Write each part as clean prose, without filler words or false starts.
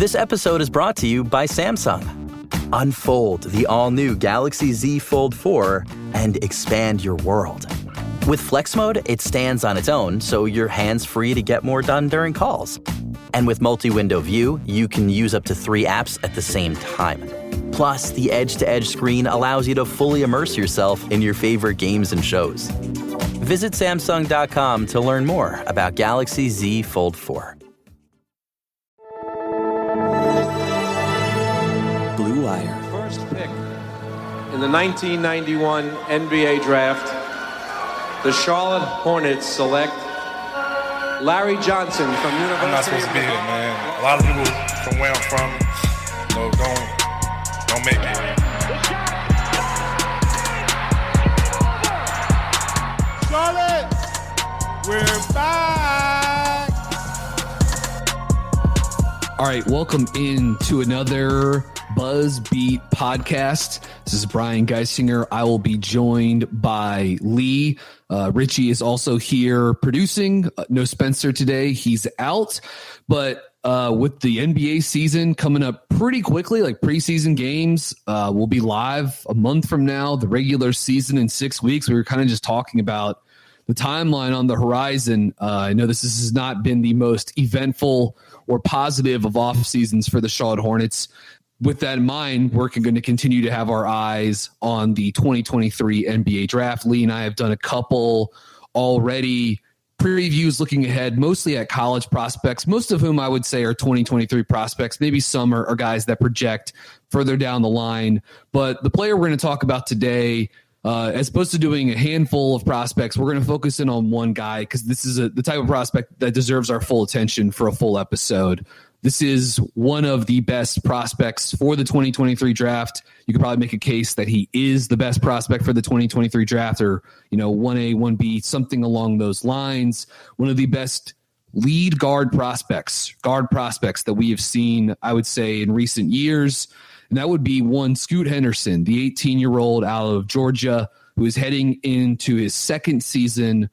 This episode is brought to you by Samsung. Unfold the all-new Galaxy Z Fold 4 and expand your world. With Flex Mode, it stands on its own, so you're hands-free to get more done during calls. And with multi-window view, you can use up to 3 apps at the same time. Plus, the edge-to-edge screen allows you to fully immerse yourself in your favorite games and shows. Visit Samsung.com to learn more about Galaxy Z Fold 4. Blue Wire. First pick in the 1991 NBA Draft, the Charlotte Hornets select Larry Johnson from University of I'm not supposed to be here, man. A lot of people from where I'm from, don't make it. Charlotte, we're back. All right, welcome into another Buzz Beat podcast. This is Brian Geisinger. I will be joined by Lee. Richie is also here producing. No Spencer today. He's out. But with the NBA season coming up pretty quickly, like preseason games will be live a month from now. The regular season in 6 weeks. We were kind of just talking about the timeline on the horizon. I know this has not been the most eventful or positive of off seasons for the Charlotte Hornets. With that in mind, we're going to continue to have our eyes on the 2023 NBA draft. Lee and I have done a couple already previews looking ahead, mostly at college prospects, most of whom I would say are 2023 prospects. Maybe some are guys that project further down the line. But the player we're going to talk about today, as opposed to doing a handful of prospects, we're going to focus in on one guy because this is the type of prospect that deserves our full attention for a full episode. This is one of the best prospects for the 2023 draft. You could probably make a case that he is the best prospect for the 2023 draft, or, 1A, 1B, something along those lines. One of the best lead guard prospects that we have seen, I would say, in recent years. And that would be one Scoot Henderson, the 18-year-old out of Georgia, who is heading into his second season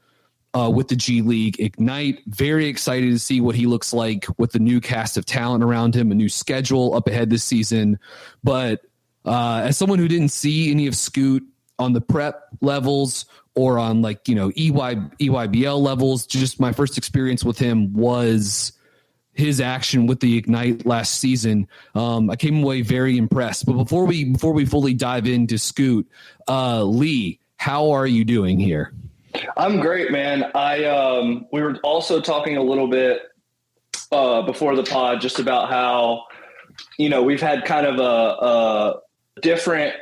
with the G League Ignite. Very excited to see what he looks like with the new cast of talent around him, a new schedule up ahead this season. But as someone who didn't see any of Scoot on the prep levels or on EYBL levels, just my first experience with him was his action with the Ignite last season. I came away very impressed. But before we fully dive into Scoot, Lee, how are you doing here? I'm great, man. We were also talking a little bit before the pod just about how, we've had kind of a different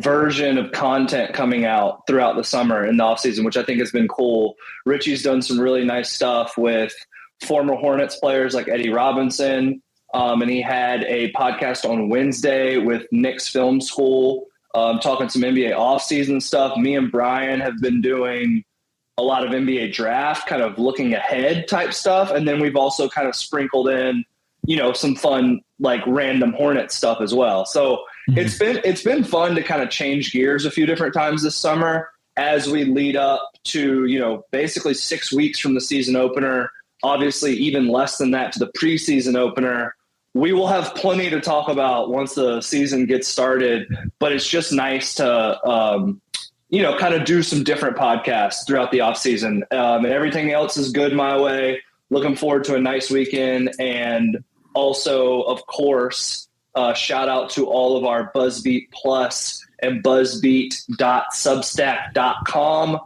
version of content coming out throughout the summer and the offseason, which I think has been cool. Richie's done some really nice stuff with former Hornets players like Eddie Robinson, and he had a podcast on Wednesday with Knicks Film School, talking some NBA offseason stuff. Me and Brian have been doing a lot of NBA draft, kind of looking ahead type stuff. And then we've also kind of sprinkled in, some fun, like random Hornet stuff as well. So it's been fun to kind of change gears a few different times this summer as we lead up to, basically 6 weeks from the season opener, obviously even less than that to the preseason opener. We will have plenty to talk about once the season gets started, but it's just nice to, kind of do some different podcasts throughout the off season. And everything else is good my way. Looking forward to a nice weekend. And also, of course, shout out to all of our BuzzBeat Plus and buzzbeat.substack.com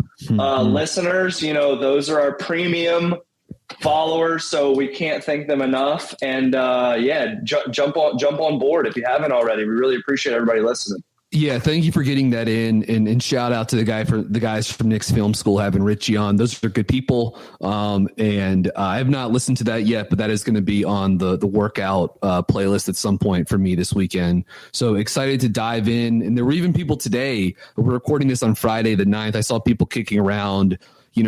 listeners. Those are our premium followers, so we can't thank them enough. And jump on board if you haven't already. We really appreciate everybody listening. Yeah, thank you for getting that in, and shout out to the guys from Knicks Film School having Richie on. Those are good people, and I have not listened to that yet, but that is going to be on the workout playlist at some point for me this weekend. So excited to dive in, and there were even people today. We're recording this on Friday the 9th. I saw people kicking around,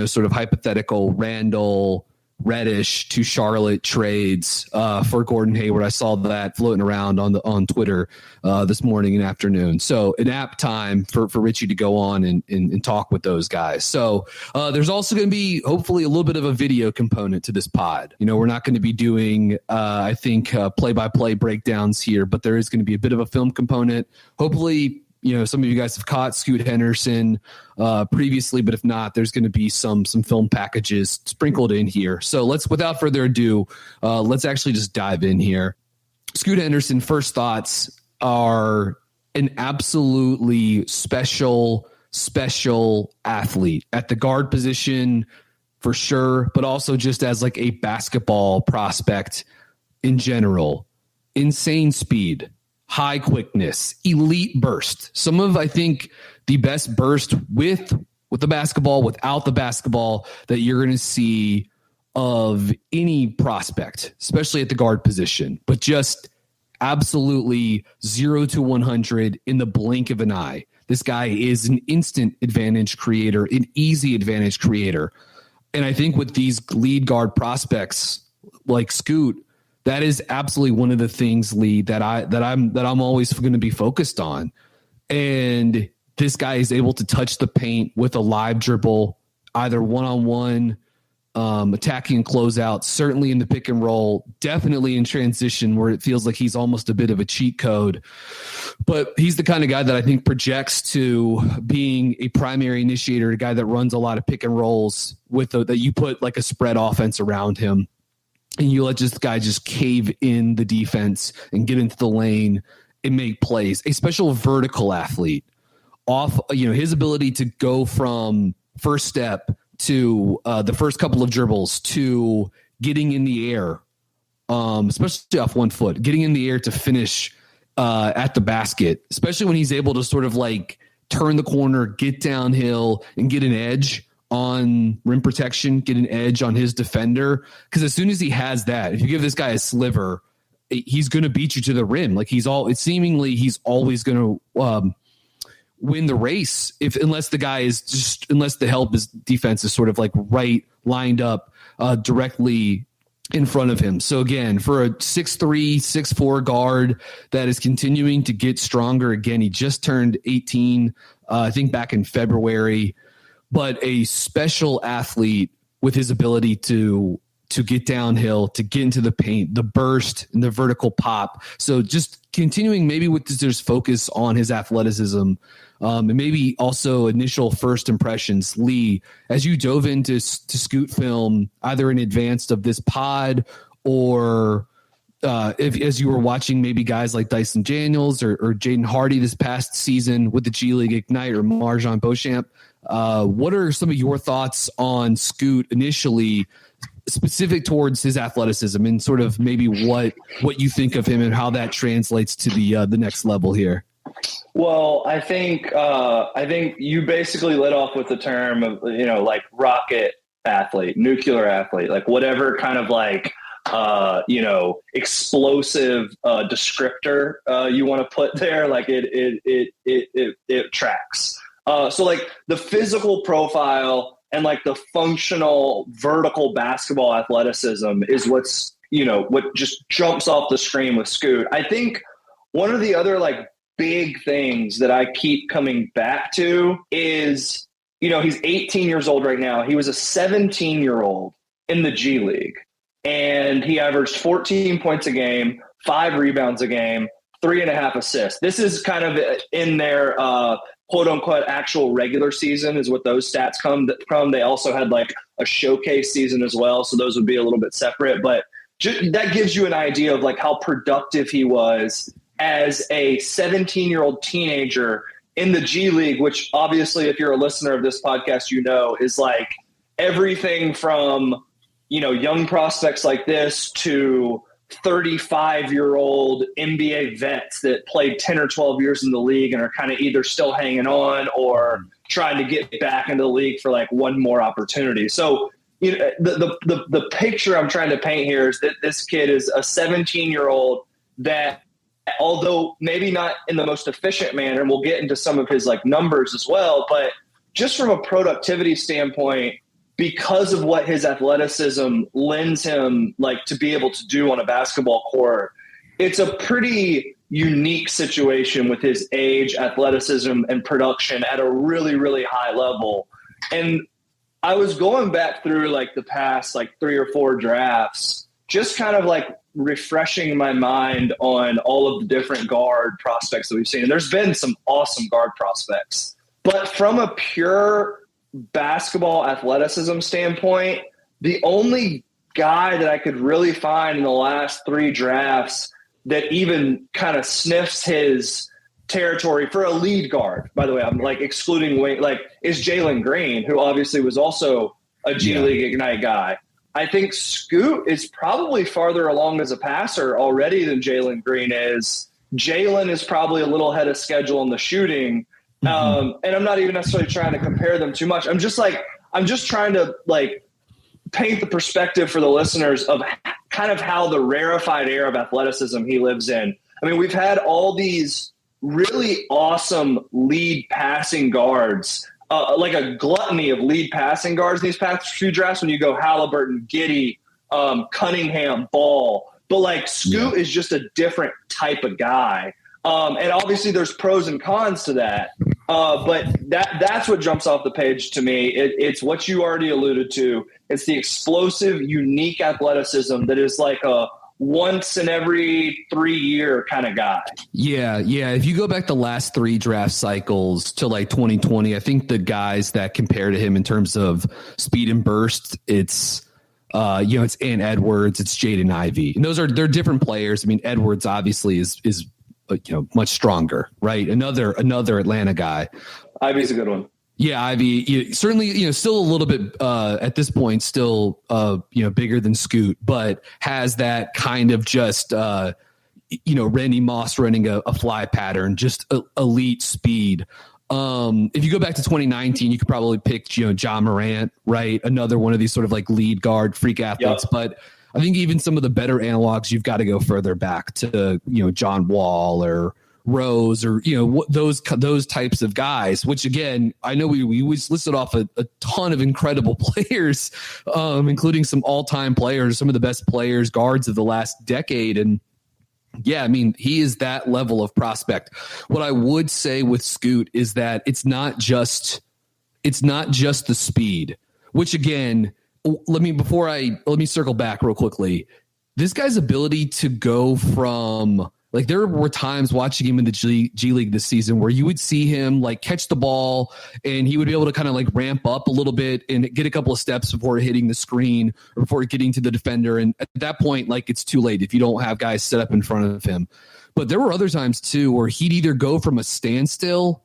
sort of hypothetical Randall Reddish to Charlotte trades for Gordon Hayward. I saw that floating around on Twitter this morning and afternoon. So an app time for Richie to go on and talk with those guys. So there's also going to be hopefully a little bit of a video component to this pod. We're not going to be doing, I think, play-by-play breakdowns here, but there is going to be a bit of a film component. Hopefully, some of you guys have caught Scoot Henderson previously, but if not, there's going to be some film packages sprinkled in here. So without further ado, let's actually just dive in here. Scoot Henderson, first thoughts are an absolutely special athlete at the guard position for sure, but also just as like a basketball prospect in general. Insane speed. High quickness, elite burst. Some of, I think, the best burst with the basketball, without the basketball that you're going to see of any prospect, especially at the guard position. But just absolutely 0 to 100 in the blink of an eye. This guy is an instant advantage creator, an easy advantage creator. And I think with these lead guard prospects like Scoot, that is absolutely one of the things, Lee, that I'm always going to be focused on. And this guy is able to touch the paint with a live dribble, either one-on-one, attacking and closeout, certainly in the pick and roll, definitely in transition where it feels like he's almost a bit of a cheat code. But he's the kind of guy that I think projects to being a primary initiator, a guy that runs a lot of pick and rolls that you put like a spread offense around him. And you let this guy just cave in the defense and get into the lane and make plays. A special vertical athlete off, his ability to go from first step to the first couple of dribbles to getting in the air, especially off one foot, getting in the air to finish at the basket, especially when he's able to sort of like turn the corner, get downhill and get an edge on rim protection, get an edge on his defender. Because as soon as he has that, if you give this guy a sliver, he's going to beat you to the rim. Like he's always going to win the race unless the help is defense is sort of like right lined up directly in front of him. So again, for a 6'3", 6'4" guard that is continuing to get stronger, again, he just turned 18, I think back in February. But a special athlete with his ability to get downhill, to get into the paint, the burst and the vertical pop. So just continuing maybe with this focus on his athleticism and maybe also initial first impressions. Lee, as you dove into Scoot film, either in advance of this pod or as you were watching maybe guys like Dyson Daniels or Jaden Hardy this past season with the G League Ignite or Marjan Beauchamp, what are some of your thoughts on Scoot initially, specific towards his athleticism and sort of maybe what you think of him and how that translates to the next level here? Well, I think you basically led off with the term of, like rocket athlete, nuclear athlete, like whatever kind of like, explosive descriptor you want to put there. Like it tracks. So like the physical profile and like the functional vertical basketball athleticism is what just jumps off the screen with Scoot. I think one of the other like big things that I keep coming back to is, he's 18 years old right now. He was a 17-year-old in the G League and he averaged 14 points a game, 5 rebounds a game, 3.5 assists. This is kind of in their quote unquote actual regular season is what those stats come from. They also had like a showcase season as well. So those would be a little bit separate, but that gives you an idea of like how productive he was as a 17-year-old teenager in the G League, which obviously if you're a listener of this podcast, is like everything from, young prospects like this to 35-year-old NBA vets that played 10 or 12 years in the league and are kind of either still hanging on or trying to get back into the league for like one more opportunity. So, the picture I'm trying to paint here is that this kid is a 17-year-old that, although maybe not in the most efficient manner, and we'll get into some of his like numbers as well, but just from a productivity standpoint, because of what his athleticism lends him like to be able to do on a basketball court, it's a pretty unique situation with his age, athleticism, and production at a really, really high level. And I was going back through like the past like 3 or 4 drafts, just kind of like refreshing my mind on all of the different guard prospects that we've seen. And there's been some awesome guard prospects. But from a pure basketball athleticism standpoint, the only guy that I could really find in the last 3 drafts that even kind of sniffs his territory for a lead guard, by the way, I'm like excluding Wayne, like is Jalen Green, who obviously was also a G League Ignite guy. I think Scoot is probably farther along as a passer already than Jalen Green is. Jalen is probably a little ahead of schedule in the shooting. And I'm not even necessarily trying to compare them too much. I'm just trying to like paint the perspective for the listeners of kind of how the rarefied air of athleticism he lives in. I mean, we've had all these really awesome lead passing guards, like a gluttony of lead passing guards in these past few drafts when you go Halliburton, Giddey, Cunningham, Ball. But like Scoot is just a different type of guy. And obviously there's pros and cons to that. But that's what jumps off the page to me. It's what you already alluded to. It's the explosive, unique athleticism that is like a once in every 3 year kind of guy. Yeah. If you go back the last 3 draft cycles to like 2020, I think the guys that compare to him in terms of speed and burst, it's it's Ant Edwards, it's Jaden Ivey, and they're different players. I mean, Edwards obviously is much stronger, right? Another Atlanta guy. Ivy's a good one. Yeah, Ivy, certainly, still a little bit at this point, still, bigger than Scoot, but has that kind of just, Randy Moss running a fly pattern, just elite speed. If you go back to 2019, you could probably pick, John Morant, right? Another one of these sort of like lead guard freak athletes, but I think even some of the better analogs, you've got to go further back to, John Wall or Rose or, those types of guys, which again, I know we listed off a ton of incredible players, including some all-time players, some of the best players, guards of the last decade. And yeah, I mean, he is that level of prospect. What I would say with Scoot is that it's not just the speed, which again, let me circle back real quickly. This guy's ability to go from like, there were times watching him in the G League this season where you would see him like catch the ball and he would be able to kind of like ramp up a little bit and get a couple of steps before hitting the screen or before getting to the defender. And at that point, like, it's too late if you don't have guys set up in front of him. But there were other times too where he'd either go from a standstill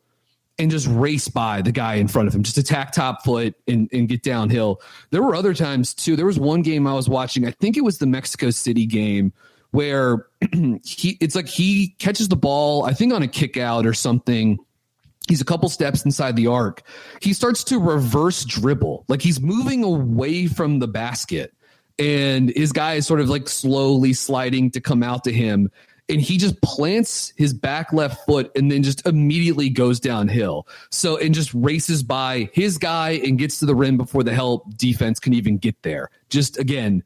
and just race by the guy in front of him, just attack top foot and get downhill. There were other times too. There was one game I was watching, I think it was the Mexico City game, where he catches the ball, I think on a kick out or something. He's a couple steps inside the arc. He starts to reverse dribble. Like, he's moving away from the basket and his guy is sort of like slowly sliding to come out to him. And he just plants his back left foot and then just immediately goes downhill. And just races by his guy and gets to the rim before the help defense can even get there. Just again,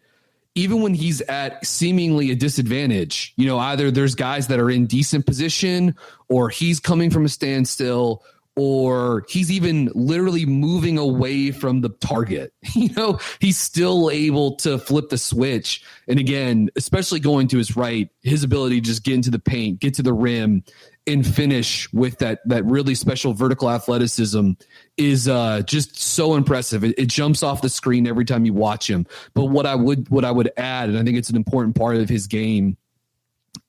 even when he's at seemingly a disadvantage, either there's guys that are in decent position or he's coming from a standstill or he's even literally moving away from the target. He's still able to flip the switch. And again, especially going to his right, his ability to just get into the paint, get to the rim, and finish with that really special vertical athleticism is just so impressive. It jumps off the screen every time you watch him. But what I would add, and I think it's an important part of his game,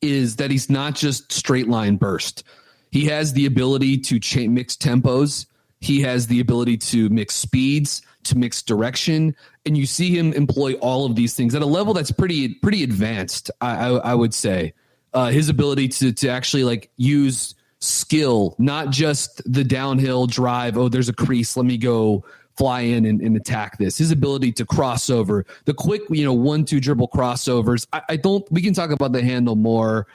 is that he's not just straight line burst. He has the ability to mix tempos. He has the ability to mix speeds, to mix direction, and you see him employ all of these things at a level that's pretty advanced. I would say his ability to actually like use skill, not just the downhill drive. Oh, there's a crease. Let me go fly in and attack this. His ability to cross over, the quick 1-2 dribble crossovers. We can talk about the handle more.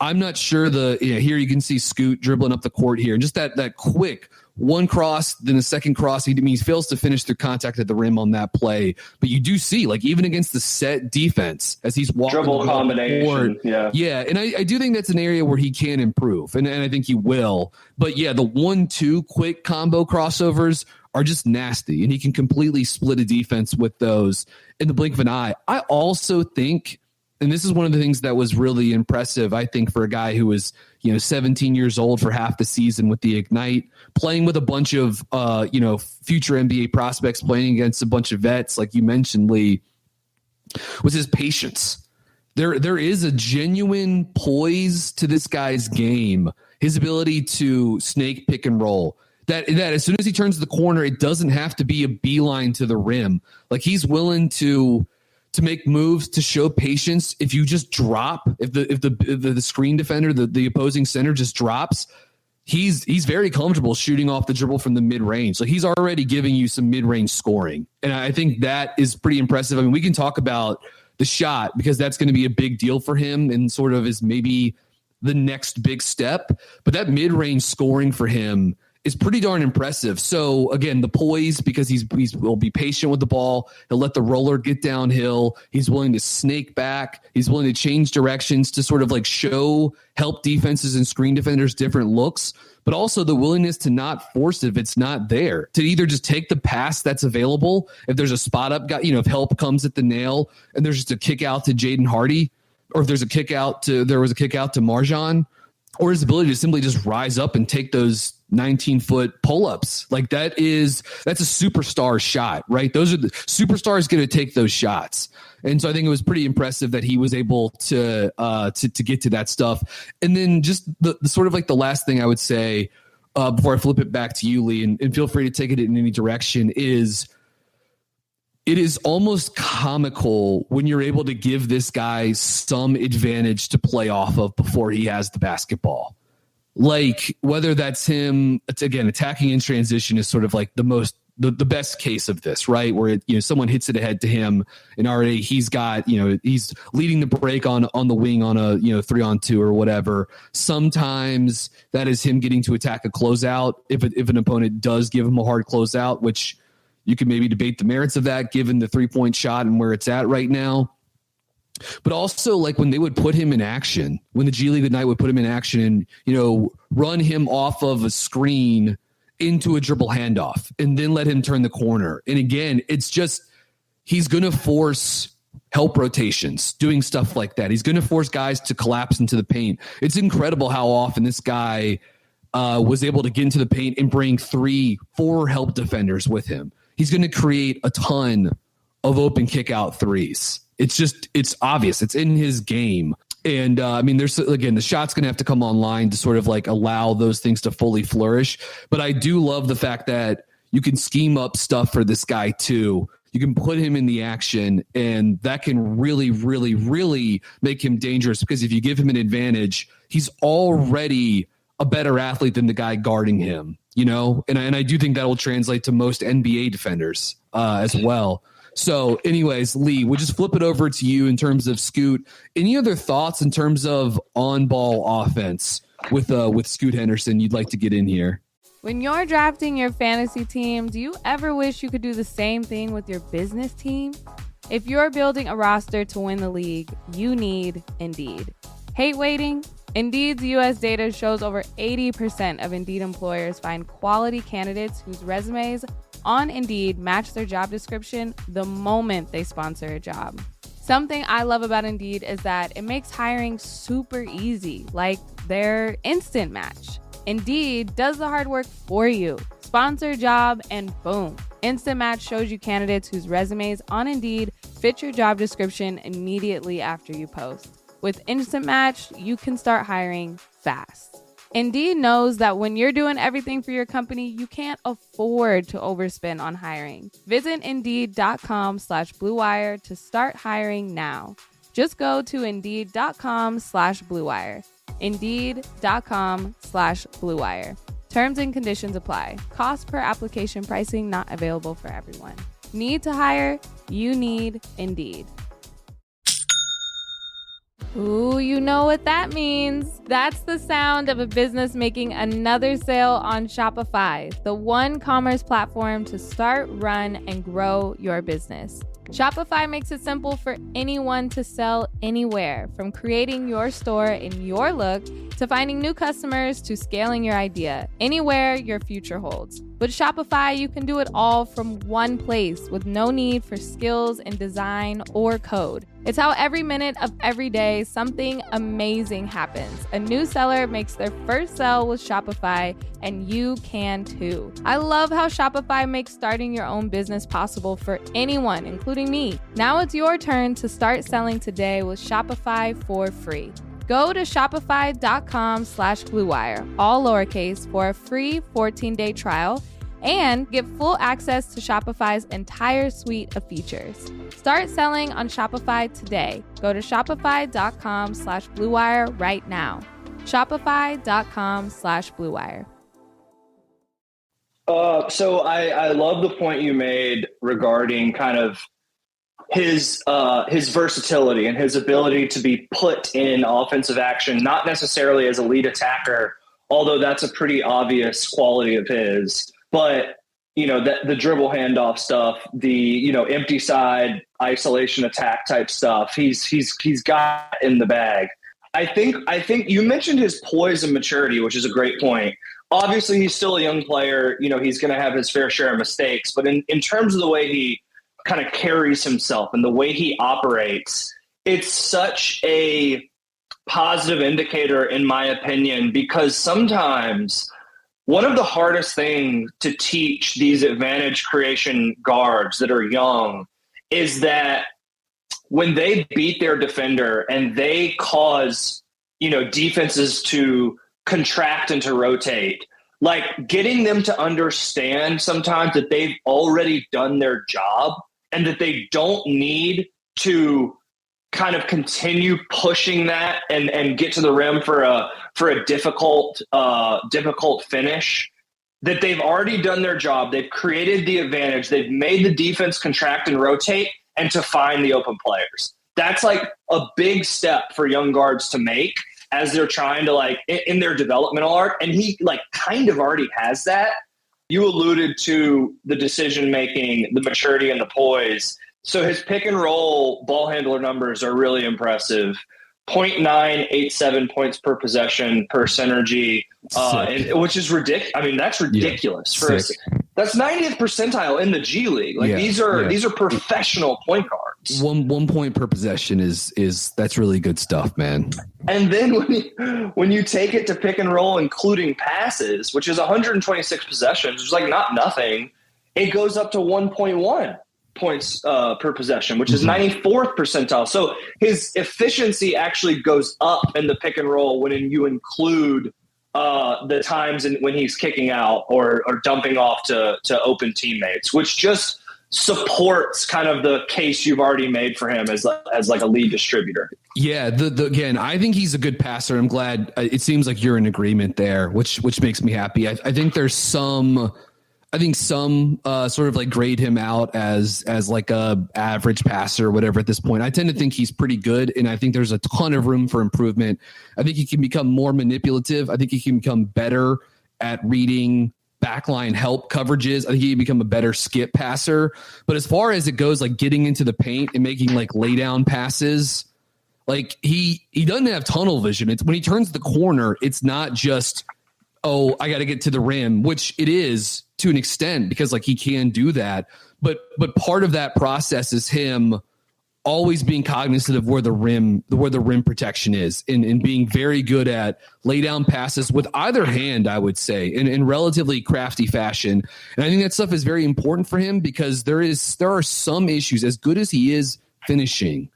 I'm not sure here you can see Scoot dribbling up the court here, and just that quick one cross, then a second cross. He fails to finish through contact at the rim on that play. But you do see, like, even against the set defense, as he's walking dribble combination. Yeah. And I do think that's an area where he can improve, and I think he will. But yeah, the 1-2 quick combo crossovers are just nasty, and he can completely split a defense with those in the blink of an eye. I also think, and this is one of the things that was really impressive, I think, for a guy who was, 17 years old for half the season with the Ignite, playing with a bunch of, future NBA prospects, playing against a bunch of vets, like you mentioned, Lee, was his patience. There is a genuine poise to this guy's game, his ability to snake pick and roll. That as soon as he turns the corner, it doesn't have to be a beeline to the rim. Like, he's willing to make moves, to show patience. If you just drop, if the screen defender, the opposing center just drops, he's very comfortable shooting off the dribble from the mid-range. So he's already giving you some mid-range scoring. And I think that is pretty impressive. I mean, we can talk about the shot because that's going to be a big deal for him and sort of is maybe the next big step. But that mid-range scoring for him is pretty darn impressive. So again, the poise, because will be patient with the ball. He'll let the roller get downhill. He's willing to snake back. He's willing to change directions to sort of like help defenses and screen defenders different looks, but also the willingness to not force it if it's not there, to either just take the pass that's available. If there's a spot up guy, if help comes at the nail and there's just a kick out to Jaden Hardy, or if there was a kick out to Marjan, or his ability to simply just rise up and take those 19-foot pull-ups. Like, that's a superstar shot, right? Those are the superstars going to take those shots. And so I think it was pretty impressive that he was able to get to that stuff. And then just the sort of like the last thing I would say before I flip it back to you, Lee, and feel free to take it in any direction, is it is almost comical when you're able to give this guy some advantage to play off of before he has the basketball. Like, whether that's him, again, attacking in transition is sort of like the best case of this, right? Where someone hits it ahead to him, and already he's got, he's leading the break on the wing on a 3-on-2 or whatever. Sometimes that is him getting to attack a closeout if an opponent does give him a hard closeout, which you can maybe debate the merits of that given the 3-point shot and where it's at right now. But also, like, when they would put him in action, when the G League Ignite would put him in action and, run him off of a screen into a dribble handoff and then let him turn the corner. And again, it's just, he's going to force help rotations, doing stuff like that. He's going to force guys to collapse into the paint. It's incredible how often this guy was able to get into the paint and bring 3-4 help defenders with him. He's going to create a ton of open kick out threes. It's obvious. It's in his game. And there's, again, the shot's going to have to come online to sort of like allow those things to fully flourish. But I do love the fact that you can scheme up stuff for this guy too. You can put him in the action, and that can really, really, really make him dangerous, because if you give him an advantage, he's already a better athlete than the guy guarding him, and I do think that will translate to most NBA defenders as well. So anyways, Lee, we'll just flip it over to you in terms of Scoot. Any other thoughts in terms of on-ball offense with Scoot Henderson you'd like to get in here? When you're drafting your fantasy team, do you ever wish you could do the same thing with your business team? If you're building a roster to win the league, you need Indeed. Hate waiting? Indeed's U.S. data shows over 80% of Indeed employers find quality candidates whose resumes on Indeed match their job description the moment they sponsor a job. Something I love about Indeed is that it makes hiring super easy, like their instant match. Indeed does the hard work for you. Sponsor a job and boom, Instant Match shows you candidates whose resumes on Indeed fit your job description immediately after you post. With Instant Match, you can start hiring fast. Indeed knows that when you're doing everything for your company, you can't afford to overspend on hiring. Visit Indeed.com/Blue Wire to start hiring now. Just go to Indeed.com/Blue Wire. Indeed.com/Blue Wire. Terms and conditions apply. Cost per application pricing not available for everyone. Need to hire? You need Indeed. Ooh, you know what that means. That's the sound of a business making another sale on Shopify, the one commerce platform to start, run, and grow your business. Shopify makes it simple for anyone to sell anywhere, from creating your store in your look to finding new customers to scaling your idea anywhere your future holds. With Shopify, you can do it all from one place with no need for skills in design or code. It's how every minute of every day, something amazing happens. A new seller makes their first sale with Shopify, and you can too. I love how Shopify makes starting your own business possible for anyone, including me. Now it's your turn to start selling today with Shopify for free. Go to shopify.com/BlueWire, all lowercase, for a free 14-day trial and get full access to Shopify's entire suite of features. Start selling on Shopify today. Go to shopify.com/BlueWire right now. Shopify.com/BlueWire. So I love the point you made regarding kind of his versatility and his ability to be put in offensive action, not necessarily as a lead attacker, although that's a pretty obvious quality of his. But, the dribble handoff stuff, the, empty side isolation attack type stuff, he's got in the bag. I think you mentioned his poise and maturity, which is a great point. Obviously, he's still a young player. He's going to have his fair share of mistakes. But in terms of the way he kind of carries himself and the way he operates, it's such a positive indicator, in my opinion, because sometimes one of the hardest things to teach these advantage creation guards that are young is that when they beat their defender and they cause, defenses to contract and to rotate, like getting them to understand sometimes that they've already done their job and that they don't need to kind of continue pushing that and get to the rim for a difficult finish, that they've already done their job. They've created the advantage. They've made the defense contract and rotate and to find the open players. That's like a big step for young guards to make as they're trying to in their developmental arc. And he kind of already has that. You alluded to the decision-making, the maturity, and the poise. So his pick and roll ball handler numbers are really impressive. 0.987 points per possession per synergy, which is ridiculous. I mean, that's ridiculous. Yeah. That's 90th percentile in the G League. These are professional point guards. One point per possession is that's really good stuff, man. And then when you take it to pick and roll, including passes, which is 126 possessions, which is not nothing, it goes up to 1.1 points per possession, which is 94th percentile. So his efficiency actually goes up in the pick and roll when you include the times when he's kicking out or dumping off to open teammates, which just supports kind of the case you've already made for him as a lead distributor. Yeah, again, I think he's a good passer. I'm glad it seems like you're in agreement there, which makes me happy. I think there's some sort of grade him out as a average passer or whatever at this point. I tend to think he's pretty good, and I think there's a ton of room for improvement. I think he can become more manipulative. I think he can become better at reading backline help coverages. I think he can become a better skip passer. But as far as it goes, getting into the paint and making lay down passes, he doesn't have tunnel vision. It's when he turns the corner, it's not just, oh, I got to get to the rim, which it is to an extent because he can do that. But part of that process is him always being cognizant of where the rim protection is and being very good at lay down passes with either hand, I would say, in relatively crafty fashion. And I think that stuff is very important for him because there are some issues, as good as he is finishing,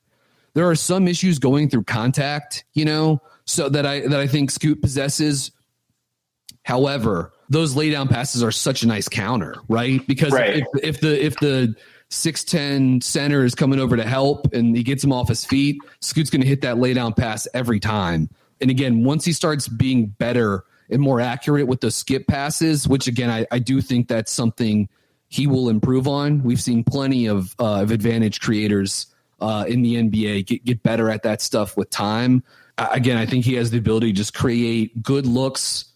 there are some issues going through contact, so that I think Scoot possesses. However, those lay down passes are such a nice counter, right? Because if the 6'10" center is coming over to help and he gets him off his feet, Scoot's going to hit that lay down pass every time. And again, once he starts being better and more accurate with those skip passes, which again, I do think that's something he will improve on. We've seen plenty of advantage creators in the NBA, get better at that stuff with time. Again, I think he has the ability to just create good looks.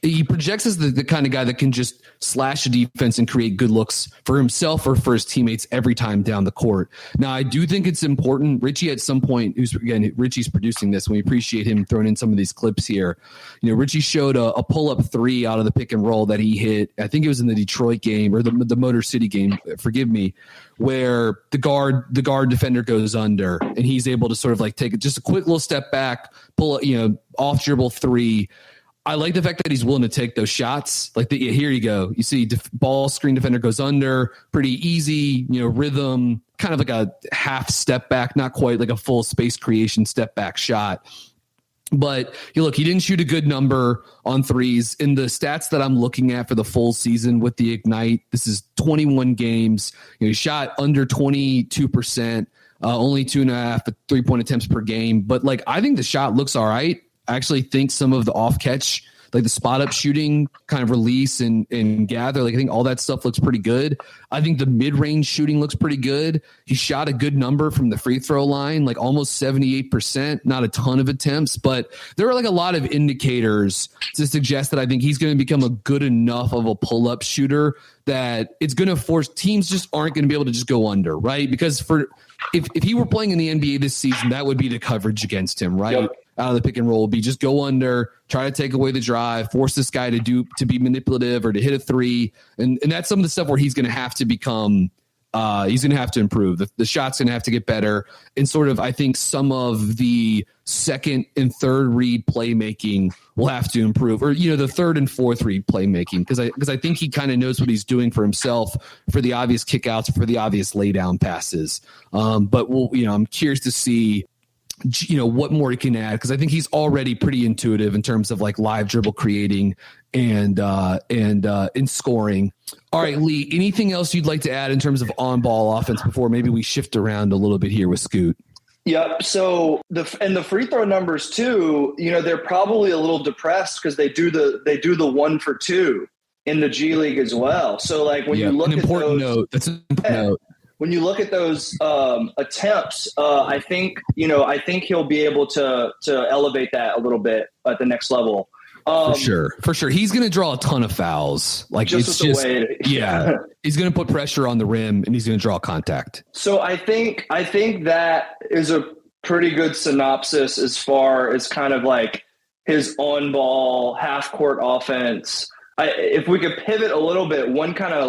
He projects as the kind of guy that can just slash a defense and create good looks for himself or for his teammates every time down the court. Now, I do think it's important. Richie, at some point, Richie's producing this. We appreciate him throwing in some of these clips here. Richie showed a pull-up three out of the pick and roll that he hit. I think it was in the Detroit game or the Motor City game. Forgive me, where the guard defender goes under and he's able to sort of like take just a quick little step back, pull off dribble three. I like the fact that he's willing to take those shots. Like here you go. You see ball screen defender goes under, pretty easy, rhythm, kind of like a half step back, not quite like a full space creation step back shot. But he didn't shoot a good number on threes. In the stats that I'm looking at for the full season with the Ignite, this is 21 games. He shot under 22%, only 2.5 3-point attempts per game. But I think the shot looks all right. I actually think some of the off catch, like the spot up shooting, kind of release and gather, I think all that stuff looks pretty good. I think the mid range shooting looks pretty good. He shot a good number from the free throw line, almost 78%, not a ton of attempts, but there are a lot of indicators to suggest that I think he's going to become a good enough of a pull up shooter that it's going to force teams just aren't going to be able to just go under, right? Because if he were playing in the NBA this season, that would be the coverage against him, right? Yep. Out of the pick and roll will be just go under, try to take away the drive, force this guy to be manipulative or to hit a three. And that's some of the stuff where he's going to have to become, he's going to have to improve. The shot's going to have to get better. And sort of, I think some of the second and third read playmaking will have to improve, or, the third and fourth read playmaking. Because I think he kind of knows what he's doing for himself for the obvious kickouts, for the obvious lay down passes. But I'm curious to see, what more he can add, because I think he's already pretty intuitive in terms of live dribble creating and in scoring. All right, Lee, anything else you'd like to add in terms of on-ball offense before maybe we shift around a little bit here with Scoot? Yep. So the free throw numbers too, they're probably a little depressed because they do the 1 for 2 in the G League as well. So when you look an important note, that's an important note. When you look at those attempts, I think he'll be able to elevate that a little bit at the next level. For sure. He's going to draw a ton of fouls. He's going to put pressure on the rim and he's going to draw contact. So I think that is a pretty good synopsis as far as kind of his on-ball half-court offense. If we could pivot a little bit, one kind of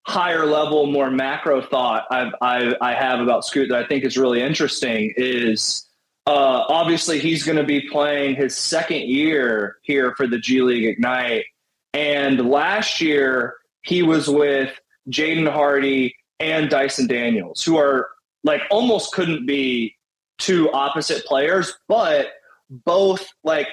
higher level, more macro thought I have about Scoot that I think is really interesting is obviously he's going to be playing his second year here for the G League Ignite. And last year he was with Jaden Hardy and Dyson Daniels, who are almost couldn't be two opposite players, but both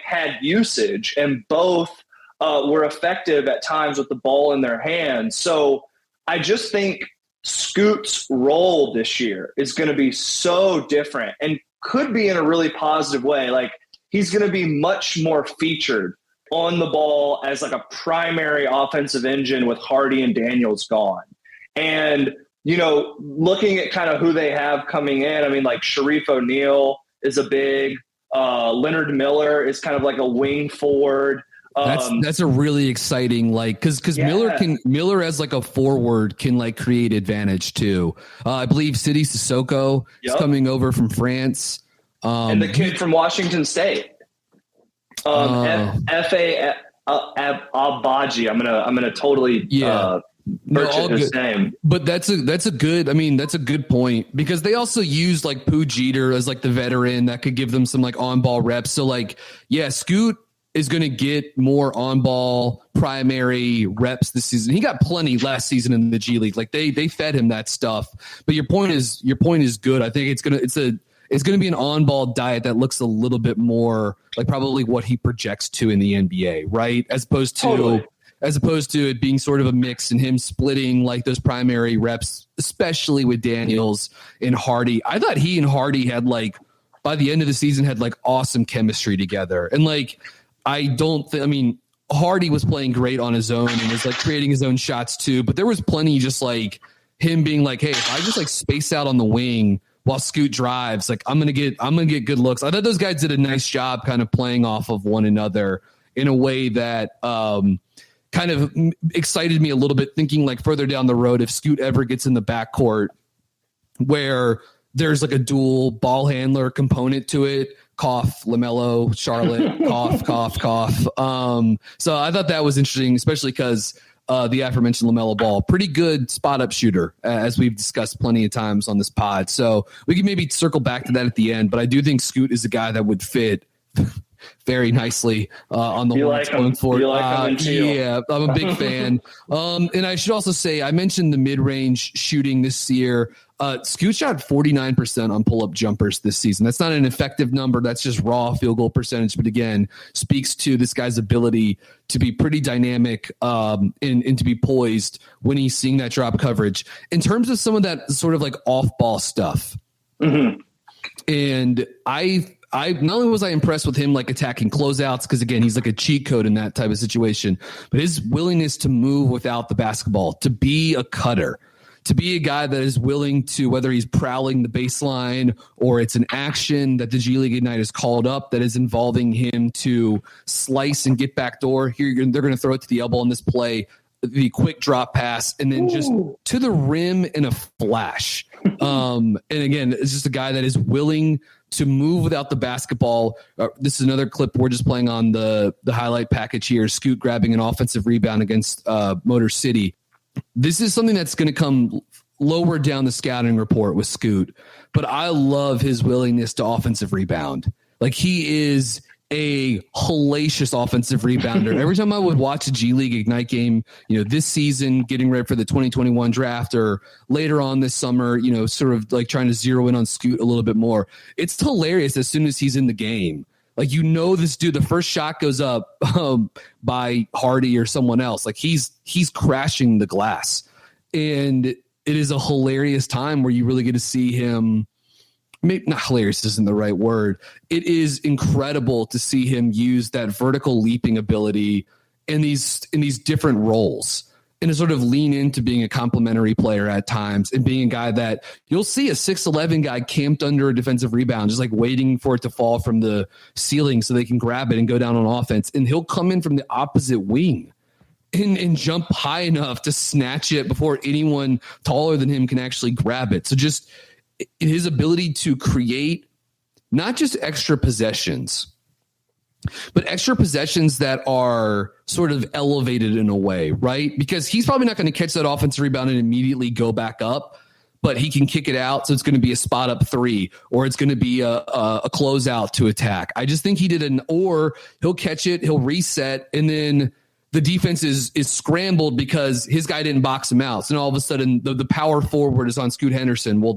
had usage and both were effective at times with the ball in their hands. So I just think Scoot's role this year is going to be so different and could be in a really positive way. He's going to be much more featured on the ball as a primary offensive engine with Hardy and Daniels gone. And, looking at kind of who they have coming in, Sharif O'Neal is a big, Leonard Miller is kind of a wing forward. That's a really exciting, because Miller as a forward can like create advantage too. I believe Sidi Sissoko is coming over from France. And the kid from Washington State, F.A. Abaji. I'm gonna totally butcher his name. But that's a good point, because they also use like Pooh Jeter as like the veteran that could give them some like on ball reps. So like, yeah, Scoot is going to get more on ball primary reps this season. He got plenty last season in the G League. Like they fed him that stuff. But your point is good. I think it's going to be an on ball diet that looks a little bit more like probably what he projects to in the NBA, right? As opposed to it being sort of a mix and him splitting like those primary reps, especially with Daniels and Hardy. I thought he and Hardy had like, by the end of the season, had like awesome chemistry together. And like, Hardy was playing great on his own and was like creating his own shots too, but there was plenty just like him being like, hey, if I just like space out on the wing while Scoot drives. Like, I'm gonna get good looks. I thought those guys did a nice job kind of playing off of one another in a way that kind of excited me a little bit, thinking like further down the road, if Scoot ever gets in the backcourt where there's like a dual ball handler component to it, cough, LaMelo, Charlotte, cough. So I thought that was interesting, especially because the aforementioned LaMelo Ball, pretty good spot up shooter, as we've discussed plenty of times on this pod. So we can maybe circle back to that at the end, but I do think Scoot is a guy that would fit very nicely on the Hornets going forward. Yeah, I'm a big fan. And I should also say, I mentioned the mid-range shooting this year. Scoot shot 49% on pull-up jumpers this season. That's not an effective number. That's just raw field goal percentage. But again, speaks to this guy's ability to be pretty dynamic and to be poised when he's seeing that drop coverage. In terms of some of that sort of like off-ball stuff, and I not only was I impressed with him like attacking closeouts, because again, he's like a cheat code in that type of situation, but his willingness to move without the basketball, to be a cutter, to be a guy that is willing to, whether he's prowling the baseline or it's an action that the G League Ignite has called up that is involving him to slice and get backdoor. Here, they're going to throw it to the elbow on this play, the quick drop pass, and then just to the rim in a flash. And again, it's just a guy that is willing to move without the basketball. This is another clip we're just playing on the highlight package here. Scoot grabbing an offensive rebound against Motor City. This is something that's going to come lower down the scouting report with Scoot, but I love his willingness to offensive rebound. Like, he is a hellacious offensive rebounder. Every time I would watch a G League Ignite game, this season, getting ready for the 2021 draft, or later on this summer, sort of like trying to zero in on Scoot a little bit more, it's hilarious as soon as he's in the game. Like, this dude, the first shot goes up by Hardy or someone else. Like, he's crashing the glass. And it is a hilarious time where you really get to see him. Maybe not hilarious isn't the right word. It is incredible to see him use that vertical leaping ability in these different roles, and to sort of lean into being a complementary player at times, and being a guy that you'll see a 6'11" guy camped under a defensive rebound, just like waiting for it to fall from the ceiling so they can grab it and go down on offense. And he'll come in from the opposite wing and jump high enough to snatch it before anyone taller than him can actually grab it. So just his ability to create not just extra possessions, but extra possessions that are sort of elevated in a way, right? Because he's probably not going to catch that offensive rebound and immediately go back up, but he can kick it out. So it's going to be a spot up three, or it's going to be a closeout to attack. I just think he did or he'll catch it, he'll reset, and then the defense is scrambled because his guy didn't box him out. So now all of a sudden the power forward is on Scoot Henderson. Well,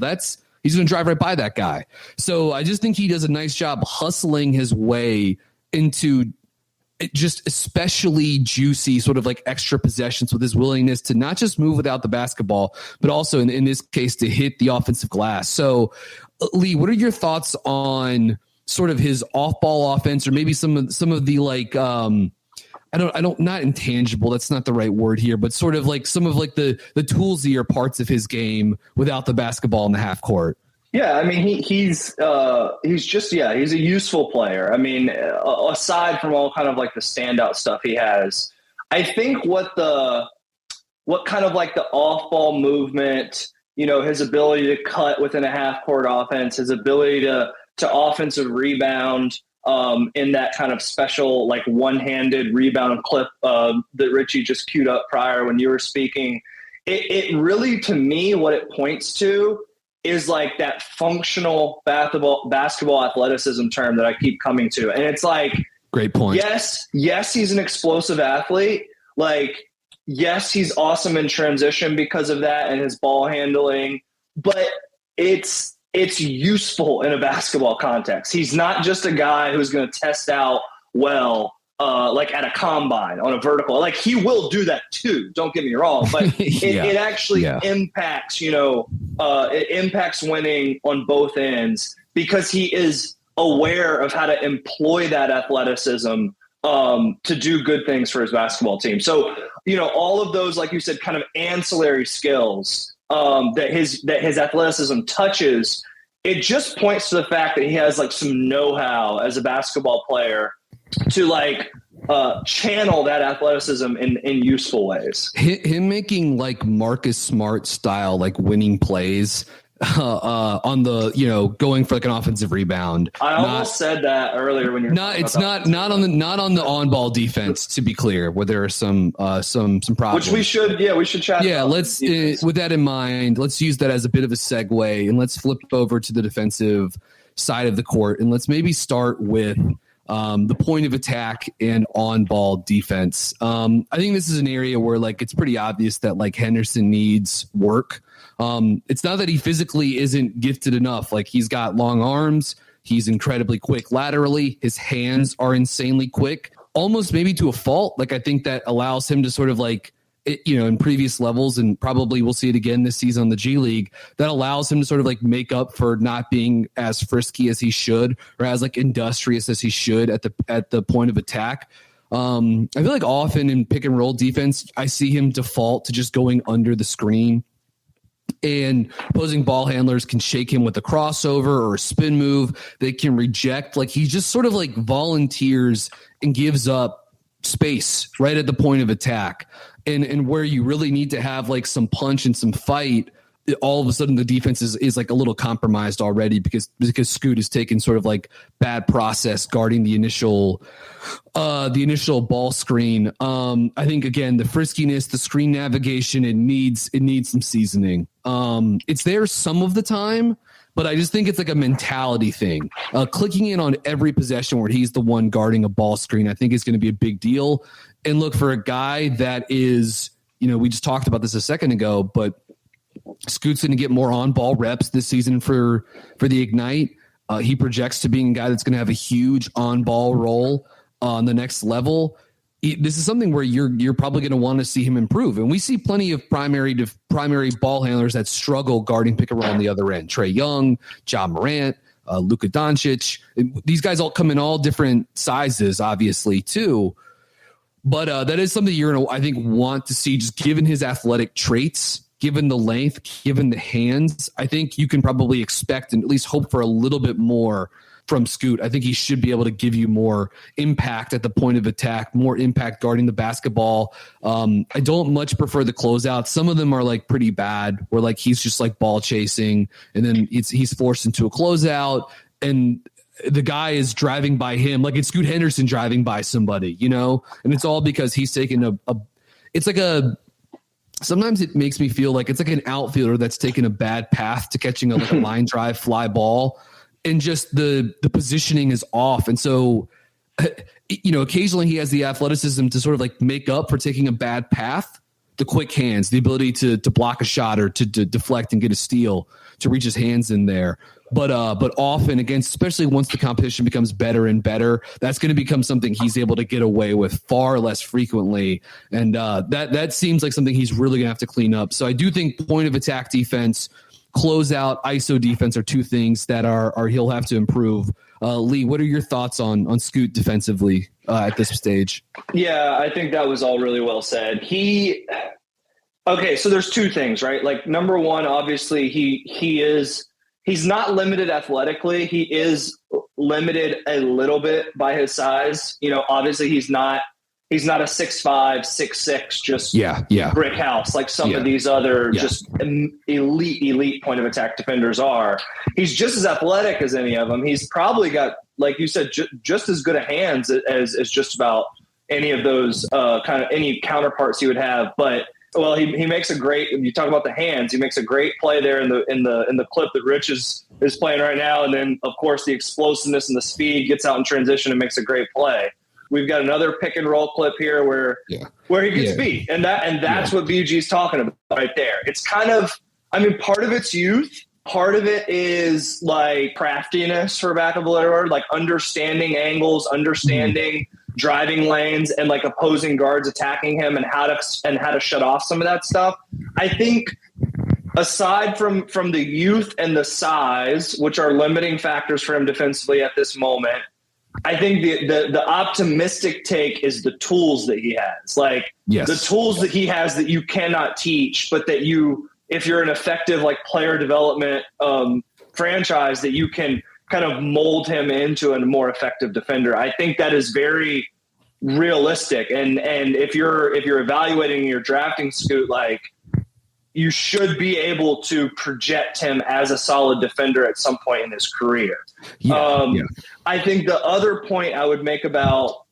he's going to drive right by that guy. So I just think he does a nice job hustling his way into just especially juicy sort of like extra possessions, with his willingness to not just move without the basketball, but also in this case to hit the offensive glass. So Lee, what are your thoughts on sort of his off-ball offense, or maybe some of the like, not intangible, that's not the right word here, but sort of like some of like the toolsier parts of his game without the basketball in the half court? Yeah, I mean, he's a useful player. I mean, aside from all kind of like the standout stuff he has, I think what kind of like the off-ball movement, his ability to cut within a half-court offense, his ability to offensive rebound in that kind of special like one-handed rebound clip that Richie just queued up prior when you were speaking, it really, to me, what it points to is like that functional basketball athleticism term that I keep coming to. And it's like, great point. Yes, he's an explosive athlete. Like, yes, he's awesome in transition because of that and his ball handling, but it's useful in a basketball context. He's not just a guy who's going to test out well, like at a combine on a vertical. Like, he will do that too, don't get me wrong, but it actually impacts, it impacts winning on both ends, because he is aware of how to employ that athleticism to do good things for his basketball team. So, all of those, like you said, kind of ancillary skills that his athleticism touches, it just points to the fact that he has like some know-how as a basketball player to like channel that athleticism in useful ways. Him making like Marcus Smart style, like winning plays on the, going for like an offensive rebound. I almost said that earlier when you're not on the on-ball defense, to be clear, where there are some problems. Which we should chat. Yeah, let's with that in mind, let's use that as a bit of a segue, and let's flip over to the defensive side of the court, and let's maybe start with the point of attack and on-ball defense. I think this is an area where like it's pretty obvious that like Henderson needs work. It's not that he physically isn't gifted enough. Like he's got long arms. He's incredibly quick laterally. His hands are insanely quick, almost maybe to a fault. Like I think that allows him to sort of like, in previous levels, and probably we'll see it again this season on the G League, that allows him to sort of like make up for not being as frisky as he should, or as like industrious as he should at the point of attack. I feel like often in pick and roll defense, I see him default to just going under the screen, and opposing ball handlers can shake him with a crossover or a spin move. They can reject. Like he just sort of like volunteers and gives up space right at the point of attack. And where you really need to have like some punch and some fight, all of a sudden the defense is like a little compromised already because Scoot has taken sort of like bad process guarding the initial ball screen. I think again, the friskiness, the screen navigation, it needs some seasoning. It's there some of the time, but I just think it's like a mentality thing. Clicking in on every possession where he's the one guarding a ball screen, I think is going to be a big deal. And look, for a guy that is, we just talked about this a second ago, but Scoot's going to get more on-ball reps this season for the Ignite. He projects to being a guy that's going to have a huge on-ball role on the next level. This is something where you're probably going to want to see him improve. And we see plenty of primary ball handlers that struggle guarding pick and roll on the other end. Trae Young, Ja Morant, Luka Doncic. These guys all come in all different sizes, obviously, too. But that is something you're going to, I think, want to see, just given his athletic traits, given the length, given the hands. I think you can probably expect and at least hope for a little bit more from Scoot. I think he should be able to give you more impact at the point of attack, more impact guarding the basketball. I don't much prefer the closeouts. Some of them are like pretty bad, where like he's just like ball chasing, and then he's forced into a closeout, and the guy is driving by him, like it's Scoot Henderson driving by somebody, and it's all because he's taken sometimes it makes me feel like it's like an outfielder that's taken a bad path to catching a line drive fly ball, and just the positioning is off. And so, occasionally he has the athleticism to sort of like make up for taking a bad path, the quick hands, the ability to block a shot or to deflect and get a steal, to reach his hands in there. But often, especially once the competition becomes better and better, that's going to become something he's able to get away with far less frequently. And that seems like something he's really going to have to clean up. So I do think point of attack defense, closeout, ISO defense are two things that are he'll have to improve. Lee, what are your thoughts on Scoot defensively at this stage? Yeah, I think that was all really well said. Okay, so there's two things, right? Like number one, obviously he's not limited athletically. He is limited a little bit by his size. Obviously he's not a 6'5", 6'6", just brick house like some of these other just elite point of attack defenders are. He's just as athletic as any of them. He's probably got, like you said, just as good a hands as just about any of those any counterparts he would have. But well, he makes a great. You talk about the hands. He makes a great play there in the clip that Rich is playing right now, and then of course the explosiveness and the speed, gets out in transition and makes a great play. We've got another pick and roll clip here where he gets beat, and that's what BG's talking about right there. It's kind of, part of it's youth, part of it is like craftiness, for lack of a better word, like understanding angles, understanding driving lanes, and like opposing guards attacking him, and how to shut off some of that stuff. I think aside from the youth and the size, which are limiting factors for him defensively at this moment, I think the optimistic take is the tools that he has, the tools that he has that you cannot teach, but that if you're an effective like player development franchise that you can kind of mold him into a more effective defender. I think that is very realistic. And if you're evaluating your drafting, Scoot, like, you should be able to project him as a solid defender at some point in his career. I think the other point I would make about,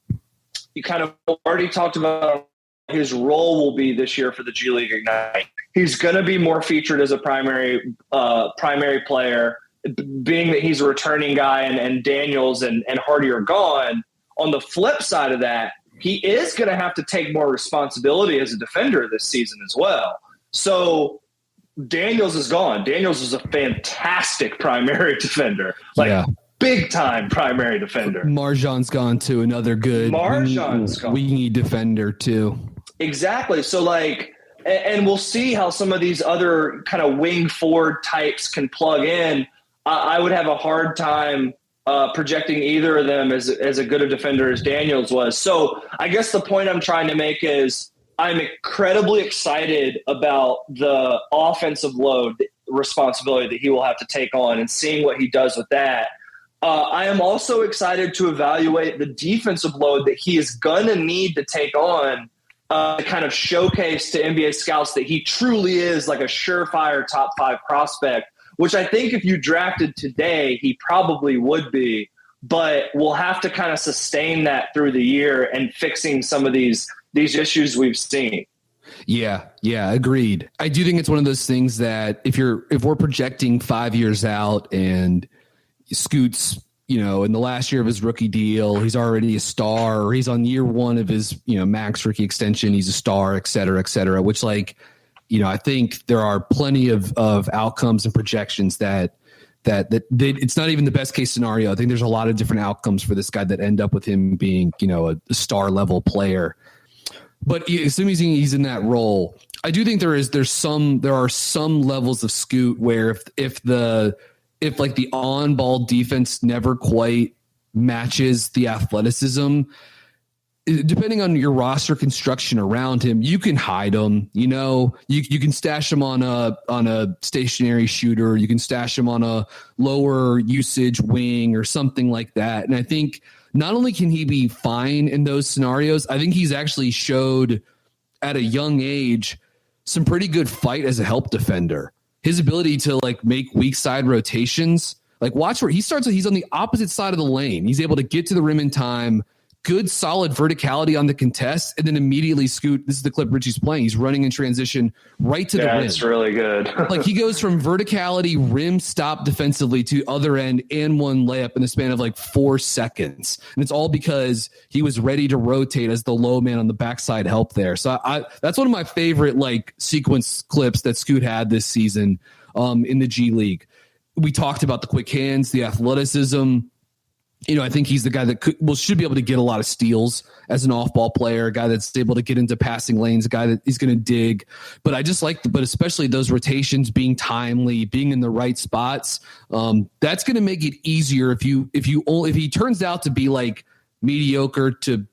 you kind of already talked about his role will be this year for the G League Ignite. He's going to be more featured as a primary player, being that he's a returning guy and Daniels and Hardy are gone. On the flip side of that, he is going to have to take more responsibility as a defender this season as well. So Daniels is gone. Daniels is a fantastic primary defender, big time primary defender. Marjan's gone too, another good wingy defender too. Exactly. So and we'll see how some of these other kind of wing forward types can plug in. I would have a hard time projecting either of them as a good a defender as Daniels was. So I guess the point I'm trying to make is, I'm incredibly excited about the offensive load responsibility that he will have to take on and seeing what he does with that. I am also excited to evaluate the defensive load that he is going to need to take on to kind of showcase to NBA scouts that he truly is like a surefire top 5 prospect, which I think if you drafted today, he probably would be. But we'll have to kind of sustain that through the year and fixing some of these issues we've seen. Yeah, agreed. I do think it's one of those things that if we're projecting 5 years out and Scoot's, in the last year of his rookie deal, he's already a star, or he's on year 1 of his, max rookie extension, he's a star, et cetera, which I think there are plenty of outcomes and projections that it's not even the best case scenario. I think there's a lot of different outcomes for this guy that end up with him being, a star level player. But assuming he's in that role, I do think there are some levels of Scoot where if the on-ball defense never quite matches the athleticism, depending on your roster construction around him, you can hide him. You can stash him on a stationary shooter. You can stash him on a lower usage wing or something like that. And I think not only can he be fine in those scenarios, I think he's actually showed at a young age some pretty good fight as a help defender. His ability to make weak side rotations, watch where he starts. He's on the opposite side of the lane. He's able to get to the rim in time. Good, solid verticality on the contest, and then immediately Scoot. This is the clip Richie's playing. He's running in transition right to the rim. That's really good. He goes from verticality, rim stop defensively to other end and one layup in the span of 4 seconds. And it's all because he was ready to rotate as the low man on the backside help there. So that's one of my favorite sequence clips that Scoot had this season in the G League. We talked about the quick hands, the athleticism. I think he's the guy that should be able to get a lot of steals as an off-ball player, a guy that's able to get into passing lanes, a guy that he's going to dig. But I just but especially those rotations, being timely, being in the right spots. That's going to make it easier if he turns out to be mediocre to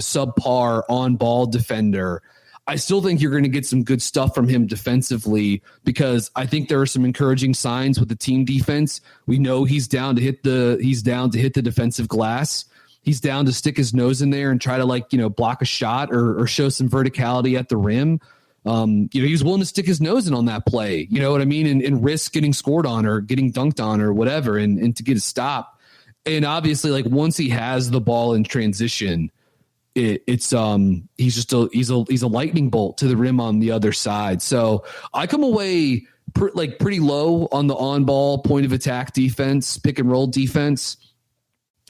subpar on-ball defender. I still think you're going to get some good stuff from him defensively, because I think there are some encouraging signs with the team defense. We know he's down to hit the defensive glass. He's down to stick his nose in there and try to block a shot or show some verticality at the rim. He was willing to stick his nose in on that play, you know what I mean? And risk getting scored on or getting dunked on or whatever, and to get a stop. And obviously once he has the ball in transition, he's a lightning bolt to the rim on the other side. So I come away pretty low on the on-ball point of attack defense, pick and roll defense,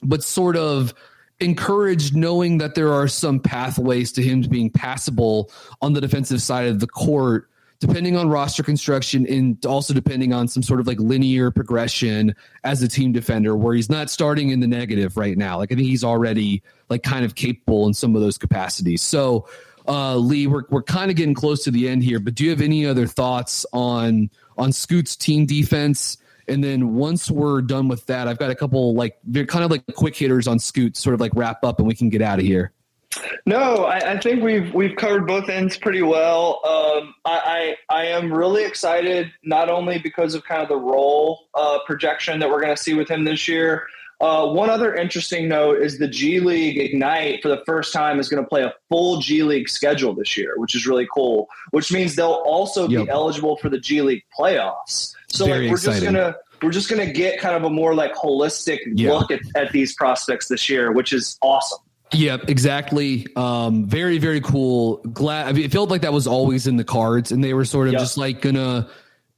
but sort of encouraged knowing that there are some pathways to him being passable on the defensive side of the court, depending on roster construction and also depending on some sort of linear progression as a team defender, where he's not starting in the negative right now. I think he's already kind of capable in some of those capacities. So Lee, we're kind of getting close to the end here, but do you have any other thoughts on Scoot's team defense? And then once we're done with that, I've got a couple quick hitters on Scoot, sort of wrap up, and we can get out of here. No, I think we've covered both ends pretty well. I am really excited, not only because of kind of the role projection that we're going to see with him this year. One other interesting note is the G League Ignite for the first time is going to play a full G League schedule this year, which is really cool, which means they'll also be eligible for the G League playoffs. So we're just gonna get kind of a more like holistic look at these prospects this year, which is awesome. Yeah, exactly. Very, very cool. Glad. I mean, it felt like that was always in the cards, and they were sort of just like gonna,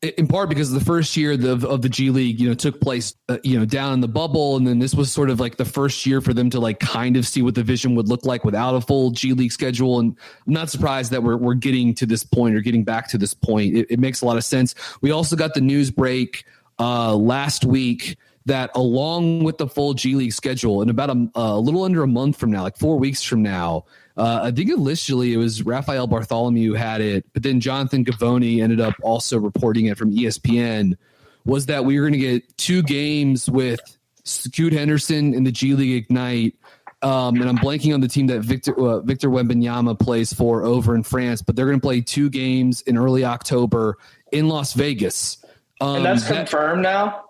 in part because the first year of the G League, took place, down in the bubble, and then this was sort of like the first year for them to like kind of see what the vision would look like without a full G League schedule. And I'm not surprised that we're getting to this point or getting back to this point. It makes a lot of sense. We also got the news break last week that along with the full G League schedule, in about a little under a month from now, like 4 weeks from now, I think initially it was Rafael Bartholomew had it, but then Jonathan Gavoni ended up also reporting it from ESPN, was that we were going to get 2 games with Scoot Henderson in the G League Ignite. And I'm blanking on the team that Victor Wembanyama plays for over in France, but they're going to play 2 games in early October in Las Vegas. And that's confirmed now?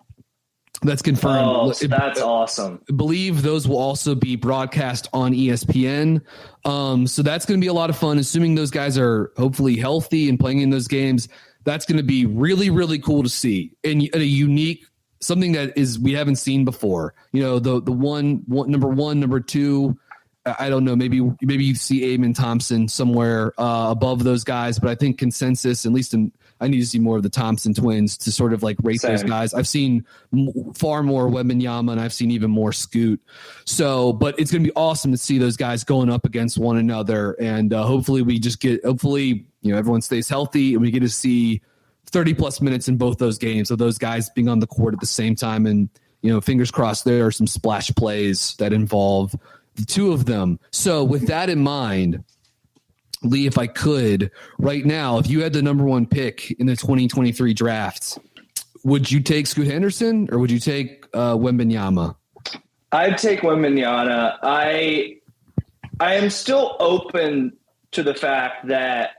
That's confirmed. Oh, that's awesome. I believe those will also be broadcast on ESPN. So that's going to be a lot of fun, assuming those guys are hopefully healthy and playing in those games. That's going to be really, really cool to see. And a unique, something that we haven't seen before. The one, number 1, number 2, I don't know, maybe you see Amen Thompson somewhere above those guys, but I think consensus, at least I need to see more of the Thompson twins to sort of like rate those guys. I've seen far more Wembanyama, and I've seen even more Scoot. So, but it's going to be awesome to see those guys going up against one another. And hopefully everyone stays healthy and we get to see 30 plus minutes in both those games of those guys being on the court at the same time. And, fingers crossed there are some splash plays that involve the 2 of them. So with that in mind, Lee, if I could, right now, if you had the number 1 pick in the 2023 draft, would you take Scoot Henderson or would you take Wembanyama? I'd take Wembanyama. I am still open to the fact that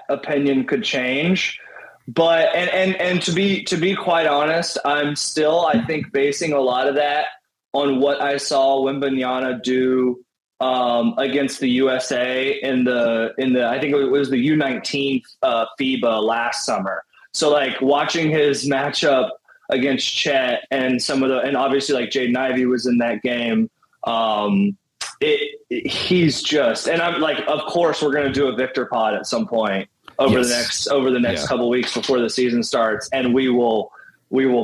opinion could change, but and to be quite honest, I'm still, I think, basing a lot of that on what I saw Wembanyama do against the USA in the I think it was the U19 FIBA last summer. So like watching his matchup against Chet and and obviously like Jaden Ivey was in that game. He's just, and I'm like, of course we're going to do a Victor pod at some point over the next couple weeks before the season starts, and we will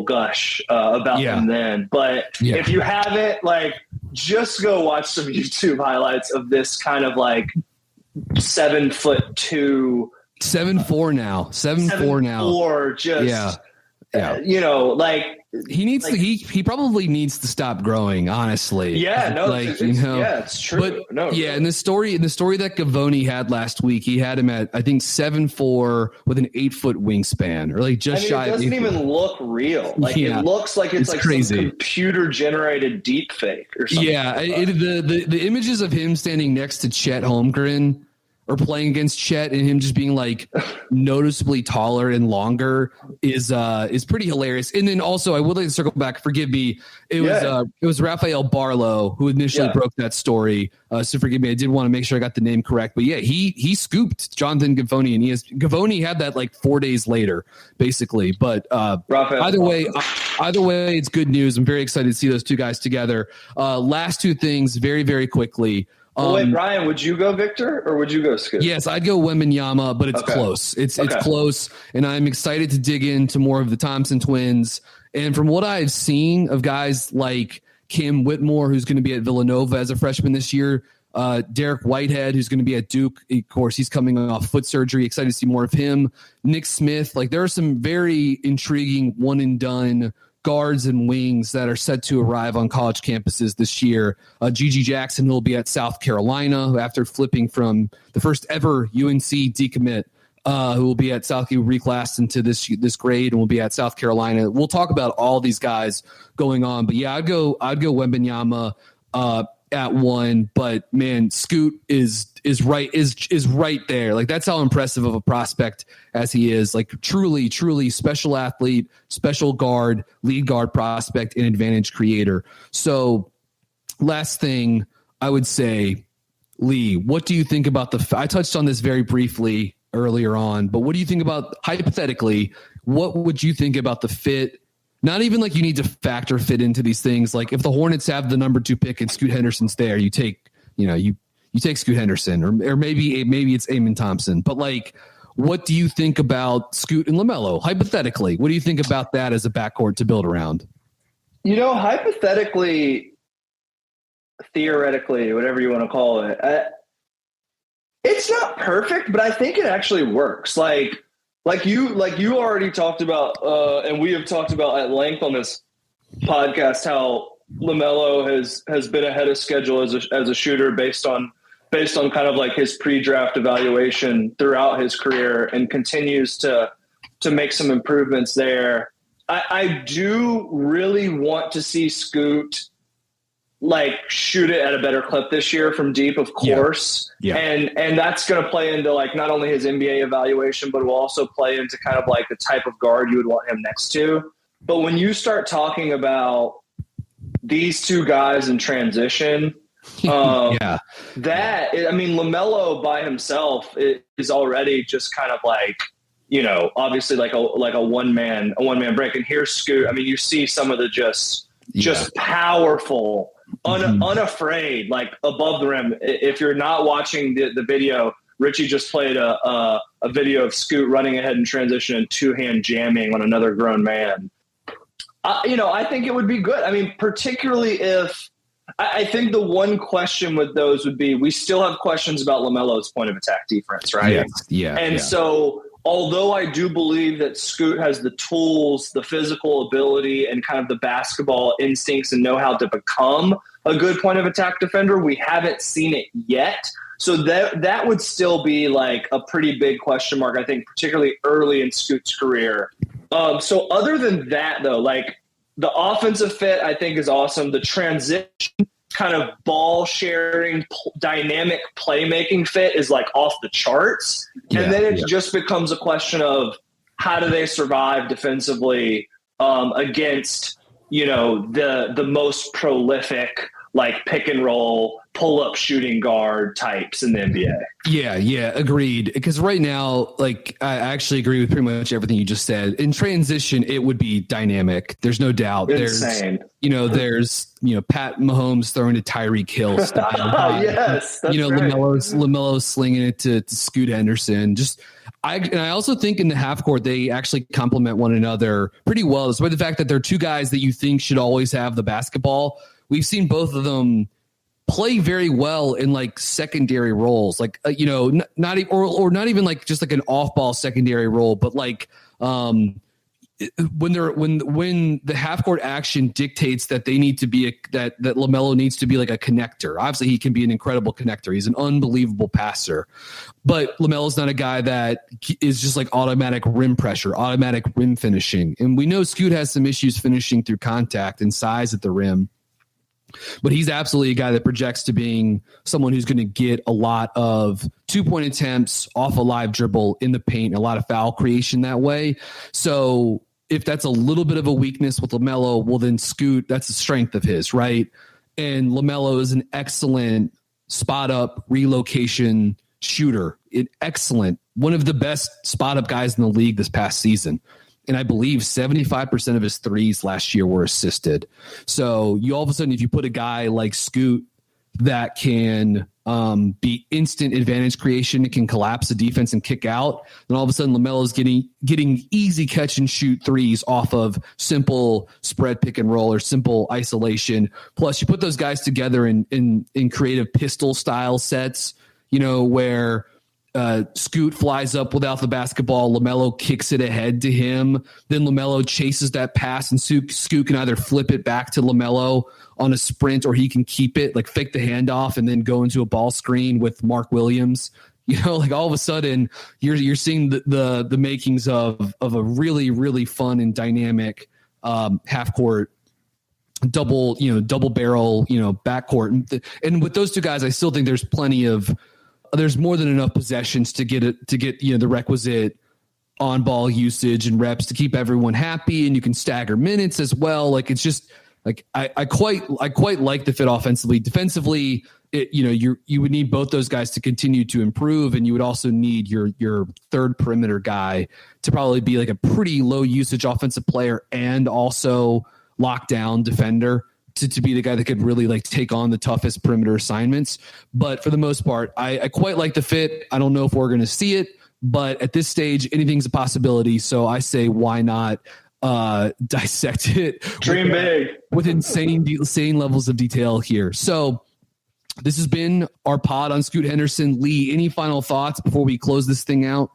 gush about them then. But if you haven't, like, just go watch some YouTube highlights of this kind of like 7'2", 7'4" now, 7'4" now. Just like he probably needs to stop growing, honestly. It's true. But in the story that Gavoni had last week, he had him at, I think, 7'4" with an 8-foot wingspan, or like just shy. It doesn't even look real. Like it looks like it's like crazy. Some computer generated deep fake or something. Yeah, the images of him standing next to Chet Holmgren or playing against Chet and him just being like noticeably taller and longer is pretty hilarious. And then also, I would like to circle back. Forgive me. It was Rafael Barlow who initially broke that story. So forgive me. I did want to make sure I got the name correct. But he scooped Jonathan Gavoni, and Gavoni had that like 4 days later, basically. But either way, it's good news. I'm very excited to see those 2 guys together. Last 2 things, very, very quickly. Wait, Brian, would you go Victor or would you go Scoot? Yes, I'd go Wembanyama, but it's close. It's close, and I'm excited to dig into more of the Thompson twins. And from what I've seen of guys like Kim Whitmore, who's going to be at Villanova as a freshman this year, Derek Whitehead, who's going to be at Duke. Of course, he's coming off foot surgery. Excited to see more of him. Nick Smith. Like, there are some very intriguing one-and-done guards and wings that are set to arrive on college campuses this year. Gigi Jackson, who will be at South Carolina after flipping from the first ever UNC decommit, who will be at South Carolina, reclassed into this grade, and will be at South Carolina. We'll talk about all these guys going on, but yeah, I'd go Wembanyama. at one, but man, Scoot is right there. Like, that's how impressive of a prospect as he is. Like, truly special athlete, special guard, lead guard prospect, and advantage creator. So last thing I would say, Lee, what do you think about I touched on this very briefly earlier on, but what do you think about, hypothetically, what would you think about the fit? Not even like you need to factor fit into these things. Like, if the Hornets have the number 2 pick and Scoot Henderson's there, you take Scoot Henderson, or maybe it's Amen Thompson. But like, what do you think about Scoot and LaMelo? Hypothetically, what do you think about that as a backcourt to build around? Hypothetically, theoretically, whatever you want to call it, it's not perfect, but I think it actually works. Like you already talked about, and we have talked about at length on this podcast, how LaMelo has been ahead of schedule as a shooter based on kind of like his pre-draft evaluation throughout his career, and continues to make some improvements there. I do really want to see Scoot like shoot it at a better clip this year from deep, of course. Yeah. And that's going to play into like not only his NBA evaluation, but will also play into kind of like the type of guard you would want him next to. But when you start talking about these two guys in transition, LaMelo by himself is already just kind of like, obviously like a one man break. And here's Scoot. I mean, you see some of the just powerful, unafraid, like above the rim. If you're not watching the video, Richie just played a video of Scoot running ahead in transition and 2-hand jamming on another grown man. I think it would be good. I mean, particularly if I think the one question with those would be, we still have questions about LaMelo's point of attack defense, right? So although I do believe that Scoot has the tools, the physical ability, and kind of the basketball instincts and know-how to become a good point of attack defender, we haven't seen it yet. So that would still be like a pretty big question mark, I think, particularly early in Scoot's career. So other than that, though, like the offensive fit, I think, is awesome. The transition kind of ball sharing, dynamic playmaking fit is like off the charts. And then it just becomes a question of how do they survive defensively against, the most prolific, like pick and roll, pull up shooting guard types in the NBA. Yeah, agreed. Because right now, like, I actually agree with pretty much everything you just said. In transition, it would be dynamic. There's no doubt. Insane. There's Pat Mahomes throwing to Tyreek Hill style. Yes, that's right. LaMelo's slinging it to Scoot Henderson. I also think in the half court, they actually complement one another pretty well, despite the fact that they're two guys that you think should always have the basketball. We've seen both of them play very well in like secondary roles, like not even like just like an off-ball secondary role, but like when the half-court action dictates that they need to be that LaMelo needs to be like a connector. Obviously, he can be an incredible connector. He's an unbelievable passer, but LaMelo's not a guy that is just like automatic rim pressure, automatic rim finishing. And we know Scoot has some issues finishing through contact and size at the rim. But he's absolutely a guy that projects to being someone who's going to get a lot of 2-point attempts off a live dribble in the paint, a lot of foul creation that way. So if that's a little bit of a weakness with LaMelo, well, then Scoot, that's a strength of his, right? And LaMelo is an excellent spot-up relocation shooter. Excellent. One of the best spot-up guys in the league this past season. And I believe 75% of his threes last year were assisted. So you all of a sudden, if you put a guy like Scoot that can be instant advantage creation, it can collapse the defense and kick out, then all of a sudden LaMelo's getting easy catch and shoot threes off of simple spread pick and roll or simple isolation. Plus, you put those guys together in creative pistol style sets, where Scoot flies up without the basketball, LaMelo kicks it ahead to him, then LaMelo chases that pass, and Scoot can either flip it back to LaMelo on a sprint, or he can keep it, like fake the handoff and then go into a ball screen with Mark Williams. Like all of a sudden you're seeing the makings of a really, really fun and dynamic half court double barrel, backcourt. And with those two guys, I still think there's more than enough possessions to get the requisite on ball usage and reps to keep everyone happy. And you can stagger minutes as well. Like, it's just like, I quite like the fit offensively. Defensively, you would need both those guys to continue to improve. And you would also need your third perimeter guy to probably be like a pretty low usage offensive player and also lockdown defender to be the guy that could really like take on the toughest perimeter assignments. But for the most part, I quite like the fit. I don't know if we're going to see it, but at this stage, anything's a possibility. So I say, why not dissect it? Dream big with insane levels of detail here. So this has been our pod on Scoot Henderson. Lee, any final thoughts before we close this thing out?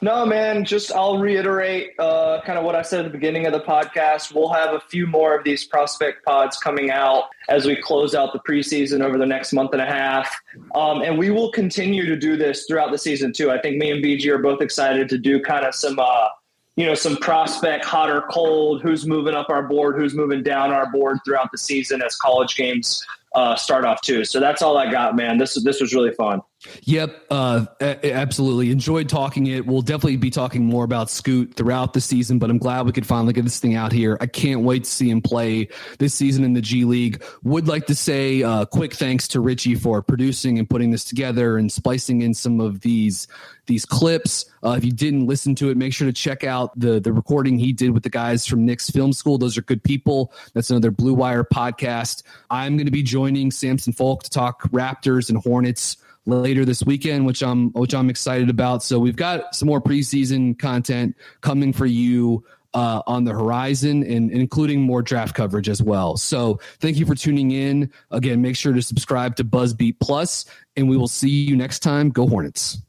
No, man, I'll reiterate kind of what I said at the beginning of the podcast. We'll have a few more of these prospect pods coming out as we close out the preseason over the next month and a half. And we will continue to do this throughout the season too. I think me and BG are both excited to do kind of some prospect hot or cold, who's moving up our board, who's moving down our board throughout the season as college games start off too. So that's all I got, man. This was really fun. Yep. Absolutely. Enjoyed talking it. We'll definitely be talking more about Scoot throughout the season, but I'm glad we could finally get this thing out here. I can't wait to see him play this season in the G League. Would like to say quick thanks to Richie for producing and putting this together and splicing in some of these clips. If you didn't listen to it, make sure to check out the recording he did with the guys from Knicks Film School. Those are good people. That's another Blue Wire podcast. I'm going to be joining Samson Folk to talk Raptors and Hornets later this weekend, which I'm excited about. So we've got some more preseason content coming for you on the horizon, and including more draft coverage as well. So thank you for tuning in. Again, make sure to subscribe to BuzzBeat Plus, and we will see you next time. Go Hornets.